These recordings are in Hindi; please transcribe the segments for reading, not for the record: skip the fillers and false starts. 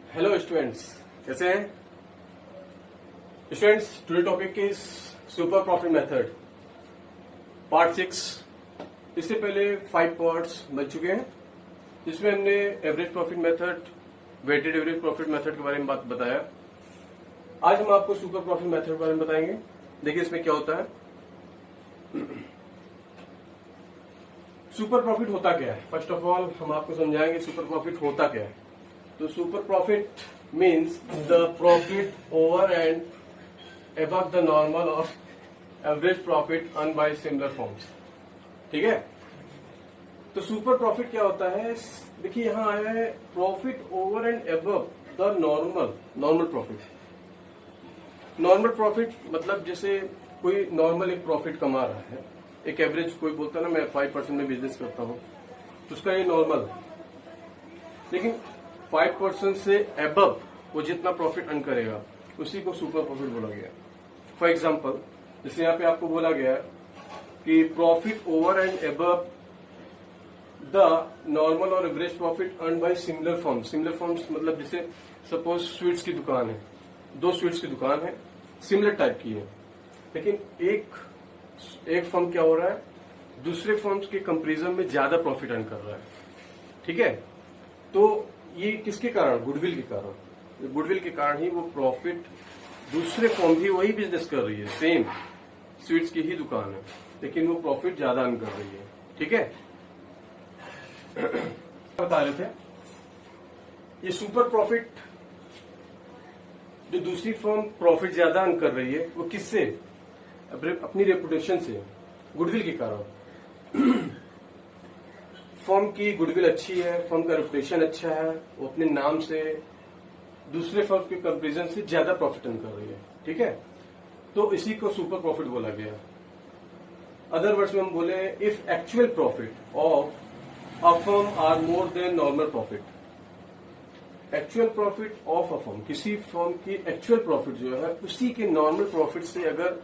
हेलो स्टूडेंट्स, कैसे हैं students? Today topic is super profit method part 6। इससे पहले 5 पार्ट्स बन चुके हैं जिसमें हमने average profit method, weighted average profit method के बारे में बात बताया। आज हम आपको सुपर प्रॉफिट मेथड के बारे में बताएंगे। देखिए इसमें क्या होता है। सुपर प्रॉफिट होता क्या है? फर्स्ट ऑफ ऑल हम आपको समझाएंगे सुपर प्रॉफिट होता क्या है। तो super profit means the profit over and above the normal or average profit earned by similar firms। ठीक है, तो सुपर प्रॉफिट क्या होता है? देखिए यहां आया है profit over and above the normal profit. Normal profit मतलब जैसे कोई नॉर्मल एक प्रॉफिट कमा रहा है, एक एवरेज कोई बोलता है ना मैं 5% में बिजनेस करता हूं, तो उसका ये नॉर्मल। लेकिन 5% से अबव वो जितना प्रॉफिट अर्न करेगा उसी को सुपर प्रॉफिट बोला गया। फॉर एग्जाम्पल, जैसे यहाँ पे आपको बोला गया कि profit over and above the normal और average profit earn by similar firms. Similar firms मतलब जैसे सपोज स्वीट्स की दुकान है, 2 स्वीट्स की दुकान है, सिमिलर टाइप की है, लेकिन एक फर्म क्या हो रहा है, दूसरे फर्म्स के कंपेरिजन में ज्यादा प्रॉफिट अर्न कर रहा है। ठीक है, तो ये किसके कारण? गुडविल के कारण। गुडविल के कारण ही वो प्रॉफिट, दूसरे फर्म भी वही बिजनेस कर रही है, सेम स्वीट्स की ही दुकान है, लेकिन वो प्रॉफिट ज्यादा अर्न कर रही है। ठीक है, बता रहे थे ये सुपर प्रॉफिट जो दूसरी फर्म प्रॉफिट ज्यादा अर्न कर रही है वो किससे? अपनी रेपुटेशन से, गुडविल के कारण। फर्म की गुडविल अच्छी है, फर्म का रेपुटेशन अच्छा है, वो अपने नाम से दूसरे फर्म के कंपेरिजन से ज्यादा प्रॉफिट अर्न कर रही है। ठीक है, तो इसी को सुपर प्रॉफिट बोला गया। अदर वर्ड्स में हम बोले if actual profit of a firm are more than normal profit. Actual profit of a firm, किसी फर्म की एक्चुअल प्रॉफिट जो है उसी के नॉर्मल प्रॉफिट से अगर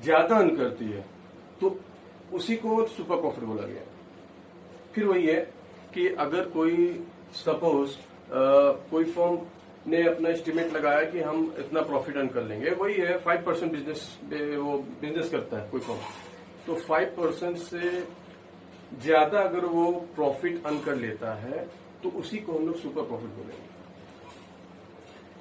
ज्यादा अर्न करती है तो उसी को सुपर प्रॉफिट बोला गया। फिर वही है कि अगर कोई सपोज कोई फर्म ने अपना एस्टिमेट लगाया कि हम इतना प्रॉफिट अर्न कर लेंगे, वही है 5% वो बिजनेस करता है कोई फर्म, तो 5% से ज्यादा अगर वो प्रॉफिट अर्न कर लेता है तो उसी को हम लोग सुपर प्रॉफिट बोलेंगे।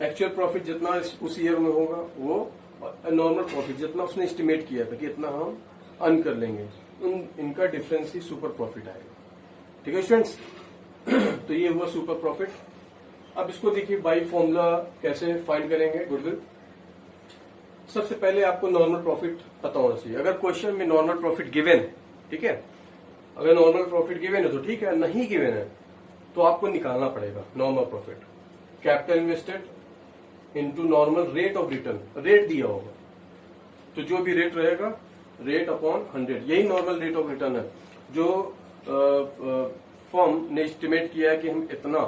एक्चुअल प्रॉफिट जितना उस ईयर में होगा वो नॉर्मल प्रॉफिट जितना उसने एस्टिमेट किया था कि इतना हम अर्न कर लेंगे, इनका डिफरेंस ही सुपर प्रॉफिट आएगा। ठीक है स्टूडेंट्स, तो ये हुआ सुपर प्रॉफिट। अब इसको देखिए बाई फॉर्मूला कैसे फाइंड करेंगे गुडविल। सबसे पहले आपको नॉर्मल प्रॉफिट पता होना चाहिए। अगर क्वेश्चन में नॉर्मल प्रॉफिट गिवन है, ठीक है, अगर नॉर्मल प्रॉफिट गिवन है तो ठीक है, नहीं गिवन है तो आपको निकालना पड़ेगा normal profit. Capital invested into normal rate of return, rate दिया होगा तो जो भी रेट रहेगा रेट अपॉन 100, यही नॉर्मल रेट ऑफ रिटर्न है। जो फर्म ने एस्टिमेट किया है कि हम इतना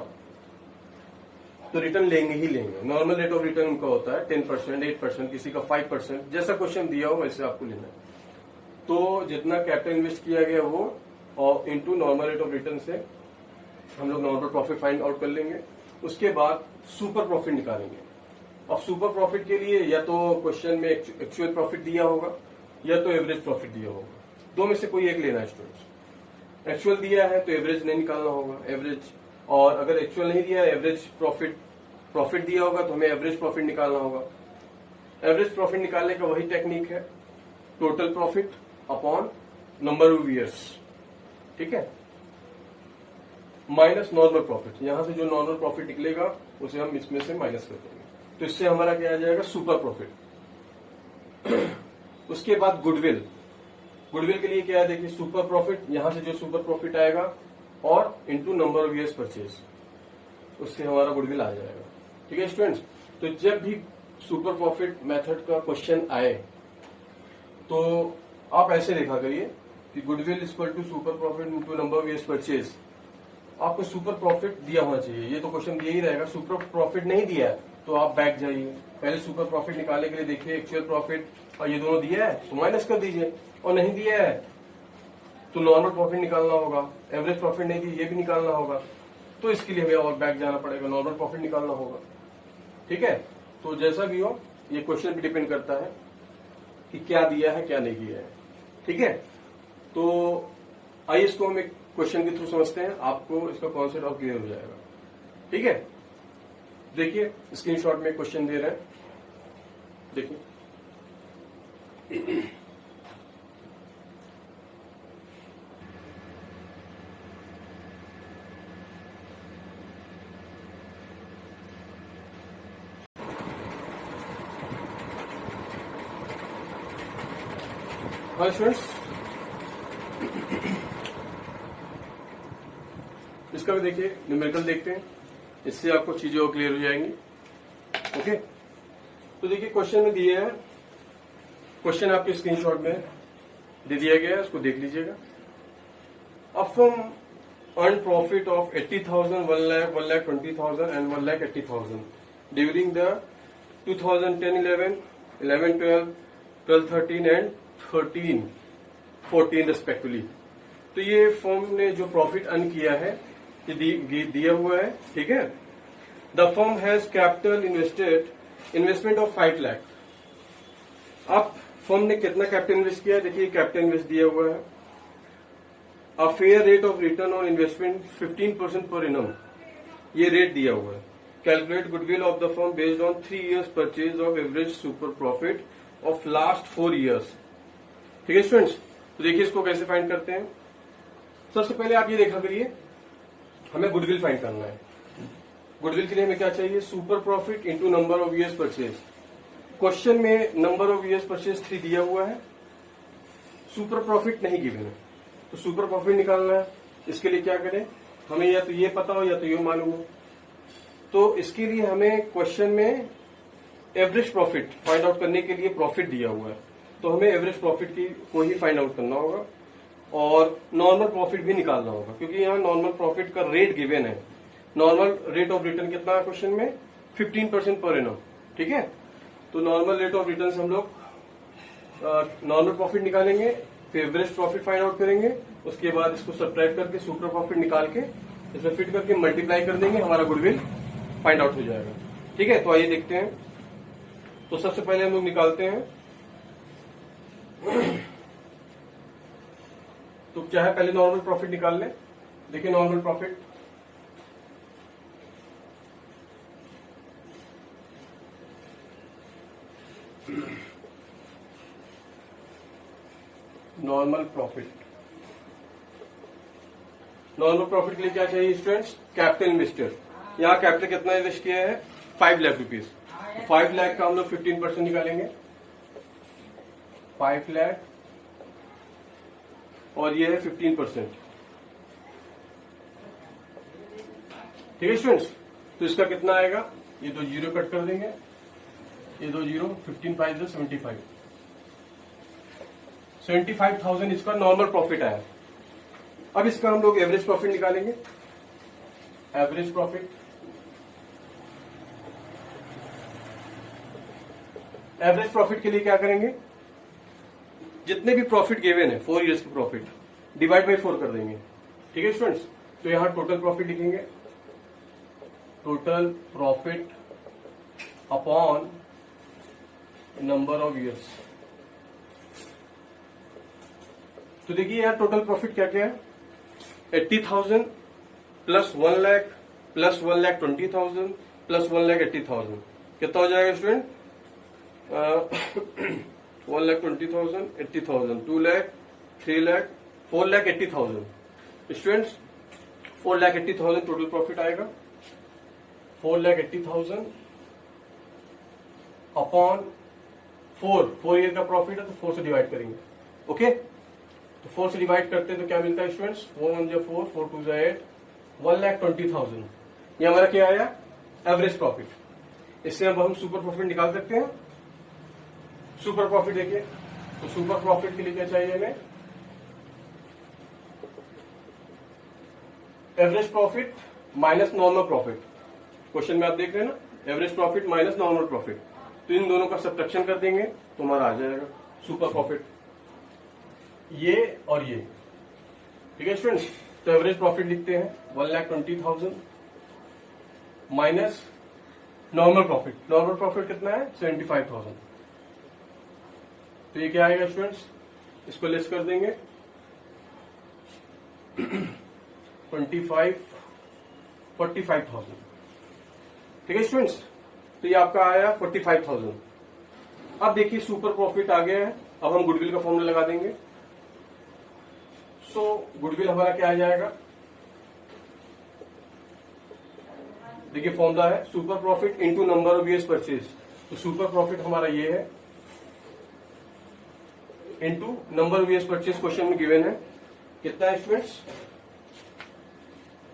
तो रिटर्न लेंगे ही लेंगे। नॉर्मल रेट ऑफ रिटर्न उनका होता है 10%, 8%, किसी का 5%, जैसा क्वेश्चन दिया हो वैसे आपको लेना है। तो जितना कैपिटल इन्वेस्ट किया गया वो और into normal rate of return से हम लोग नॉर्मल प्रॉफिट फाइंड आउट कर लेंगे। उसके बाद सुपर प्रॉफिट निकालेंगे। अब सुपर प्रॉफिट के लिए या तो क्वेश्चन में एक्चुअल प्रॉफिट दिया होगा या तो एवरेज प्रॉफिट दिया होगा, दो में से कोई एक लेना है स्टूडेंट्स। एक्चुअल दिया है तो एवरेज नहीं निकालना होगा, एवरेज, और अगर एक्चुअल नहीं दिया है एवरेज प्रॉफिट दिया होगा तो हमें एवरेज प्रॉफिट निकालना होगा। एवरेज प्रॉफिट निकालने का वही टेक्निक है, total profit upon number of years. ठीक है, माइनस नॉर्मल प्रॉफिट, यहां से जो नॉर्मल प्रॉफिट निकलेगा उसे हम इसमें से माइनस कर देंगे, तो इससे हमारा क्या आ जाएगा? Super profit. उसके बाद गुडविल। गुडविल के लिए क्या है? देखिए सुपर प्रॉफिट, यहां से जो सुपर प्रॉफिट आएगा और into number of years purchase, उससे हमारा गुडविल आ जाएगा। ठीक है स्टूडेंट्स, तो जब भी सुपर प्रॉफिट मेथड का क्वेश्चन आए तो आप ऐसे लिखा करिए कि goodwill equal to super profit into number of years purchase. आपको सुपर प्रॉफिट दिया होना चाहिए, ये तो क्वेश्चन दिया ही रहेगा। सुपर प्रॉफिट नहीं दिया है तो आप बैक जाइए, पहले सुपर प्रॉफिट निकालने के लिए देखिए एक्चुअल प्रॉफिट और ये दोनों दिया है तो माइनस कर दीजिए, और नहीं दिया है तो नॉर्मल प्रॉफिट निकालना होगा, एवरेज प्रॉफिट नहीं दी ये भी निकालना होगा, तो इसके लिए हमें और बैक जाना पड़ेगा, नॉर्मल प्रॉफिट निकालना होगा। ठीक है, तो जैसा भी हो ये क्वेश्चन पे डिपेंड करता है कि क्या दिया है क्या नहीं दिया है। ठीक है, तो आइए इसको हम एक क्वेश्चन के थ्रू समझते हैं, आपको इसका कॉन्सेप्ट और क्लियर हो जाएगा। ठीक है, देखिए स्क्रीनशॉट में क्वेश्चन दे रहे हैं, देखिए हाँ स्टूडेंट्स, इसका भी देखिए न्यूमेरिकल देखते हैं, इससे आपको चीजें और क्लियर हो जाएंगी। ओके, तो देखिए क्वेश्चन में दिया है, क्वेश्चन आपके स्क्रीनशॉट में दे दिया गया है, उसको देख लीजिएगा। A firm earn profit of 80,000, 1 lakh, 1,20,000 and 1,80,000 during the 2010-11, 11-12, 12-13 and 13-14 respectively. तो ये फर्म ने जो प्रॉफिट अर्न किया है ये दिया हुआ है। ठीक है, the firm has capital investment of 5 lakh. अब फर्म ने कितना कैपिटल इन्वेस्ट किया है, देखिए कैपिटल इन्वेस्ट दिया हुआ है। A fair rate of return on investment 15% per annum, ये रेट दिया हुआ है। Calculate goodwill of the firm based on 3 years purchase of average super profit of last 4 years। ठीक है स्टूडेंट्स, तो देखिए इसको कैसे फाइंड करते हैं। सबसे पहले आप ये देखा करिए, हमें गुडविल फाइंड करना है। गुडविल के लिए हमें क्या चाहिए, super profit into number of years purchase. Question में नंबर ऑफ ईयर्स परचेज 3 दिया हुआ है, सुपर प्रॉफिट नहीं गिवन है, तो सुपर प्रॉफिट निकालना है। इसके लिए क्या करें, हमें या तो ये पता हो या तो ये मालूम हो। तो इसके लिए हमें क्वेश्चन में एवरेज प्रॉफिट फाइंड आउट करने के लिए प्रॉफिट दिया हुआ है, तो हमें एवरेज प्रॉफिट की को ही फाइंड आउट करना होगा और नॉर्मल प्रॉफिट भी निकालना होगा, क्योंकि यहाँ नॉर्मल प्रॉफिट का रेट गिवन है। नॉर्मल रेट ऑफ रिटर्न कितना है क्वेश्चन में, 15% पर एनम। ठीक है, तो नॉर्मल रेट ऑफ रिटर्न से हम लोग नॉर्मल प्रॉफिट निकालेंगे, फिर एवरेज प्रॉफिट फाइंड आउट करेंगे, उसके बाद इसको सब्ट्रैक्ट करके सुपर प्रॉफिट निकाल के इसमें फिट करके मल्टीप्लाई कर देंगे, हमारा गुडविल फाइंड आउट हो जाएगा। ठीक है, तो आइए देखते हैं। तो सबसे पहले हम लोग निकालते हैं, तो क्या है, पहले नॉर्मल प्रॉफिट निकाल लें। देखिए नॉर्मल प्रॉफिट, नॉर्मल प्रॉफिट के लिए क्या चाहिए स्टूडेंट्स, कैपिटल इन्वेस्टर। यहाँ कैपिटल कितना इन्वेस्ट किया है, 5 लाख रुपीज। 5 लाख का हम लोग 15% निकालेंगे, 5 लाख और ये है 15%। ठीक है स्टूडेंट्स, तो इसका कितना आएगा, ये 2 जीरो कट कर देंगे, ये 2 जीरो, 15 5 75, 75,000 इसका नॉर्मल प्रॉफिट आया। अब इसका हम लोग एवरेज प्रॉफिट निकालेंगे। एवरेज प्रॉफिट, एवरेज प्रॉफिट के लिए क्या करेंगे, जितने भी प्रॉफिट गिवन है 4 years की प्रॉफिट डिवाइड बाय 4 कर देंगे। ठीक है स्टूडेंट्स, तो यहां टोटल प्रॉफिट लिखेंगे, total profit upon number of years. तो देखिए यार टोटल प्रॉफिट क्या क्या है, 80,000 प्लस 1 लाख प्लस 1,20,000 प्लस 1,80,000 कितना हो जाएगा student, 1,20,000, 80,000, 2 lakh, 3 lakh, 4,80,000। Students 4,80,000 total profit आएगा। 4,80,000 अपॉन 4 ईयर का प्रॉफिट है तो 4 से डिवाइड करेंगे। ओके, तो 4 से डिवाइड करते हैं तो क्या मिलता है स्टूडेंट्स, 4 1 4, 4 2 8, 1,20,000। ये हमारा क्या आया, एवरेज प्रॉफिट। इससे अब हम सुपर प्रॉफिट निकाल सकते हैं। सुपर प्रॉफिट देखिए, तो सुपर प्रॉफिट के लिए क्या चाहिए हमें, average profit minus normal profit. Question में आप देख रहे हैं ना, average profit minus normal profit, तो इन दोनों का सब्ट्रैक्शन कर देंगे तो हमारा आ जाएगा सुपर प्रॉफिट, ये और ये। ठीक है स्टूडेंट्स, तो एवरेज प्रॉफिट लिखते हैं 1,20,000 माइनस नॉर्मल प्रॉफिट कितना है 75,000। तो ये क्या आएगा स्टूडेंट्स, इसको लेस कर देंगे 45,000। ठीक है स्टूडेंट्स, तो ये आपका आया 45,000। अब देखिए सुपर प्रॉफिट आ गया है, अब हम गुडविल का फॉर्मूला लगा देंगे। सो गुडविल हमारा क्या आ जाएगा, देखिए फॉर्मूला है super profit into number of years purchase. तो सुपर प्रॉफिट हमारा ये है into number of years purchase, question में गिवन है कितना है स्टूडेंट्स,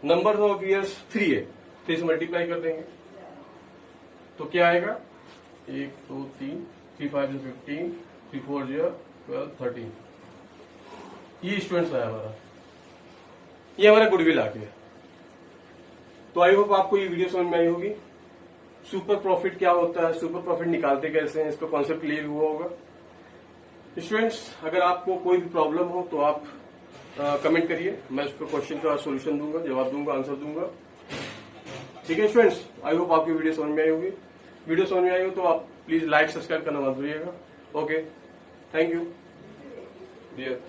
नंबर ऑफ ईयर्स 3 है, 3 से मल्टीप्लाई कर देंगे तो क्या आएगा 1 2 3, 3 5 15, 3 4 12 13। ये स्टूडेंट्स आया हमारा, ये हमारा गुडविल आ गया। तो आई होप आपको ये वीडियो समझ में आई होगी। सुपर प्रॉफिट क्या होता है, सुपर प्रॉफिट निकालते कैसे हैं, इसका कॉन्सेप्ट क्लियर हुआ होगा। स्टूडेंट्स अगर आपको कोई भी प्रॉब्लम हो तो आप कमेंट करिए, मैं उसको क्वेश्चन का सॉल्यूशन दूंगा, जवाब दूंगा, आंसर दूंगा। ठीक है स्टूडेंट्स, आई होप आपकी वीडियो समझ में आई होगी। वीडियो समझ में आई हो तो आप प्लीज लाइक सब्सक्राइब करना मत भूलिएगा। Okay, thank you dear.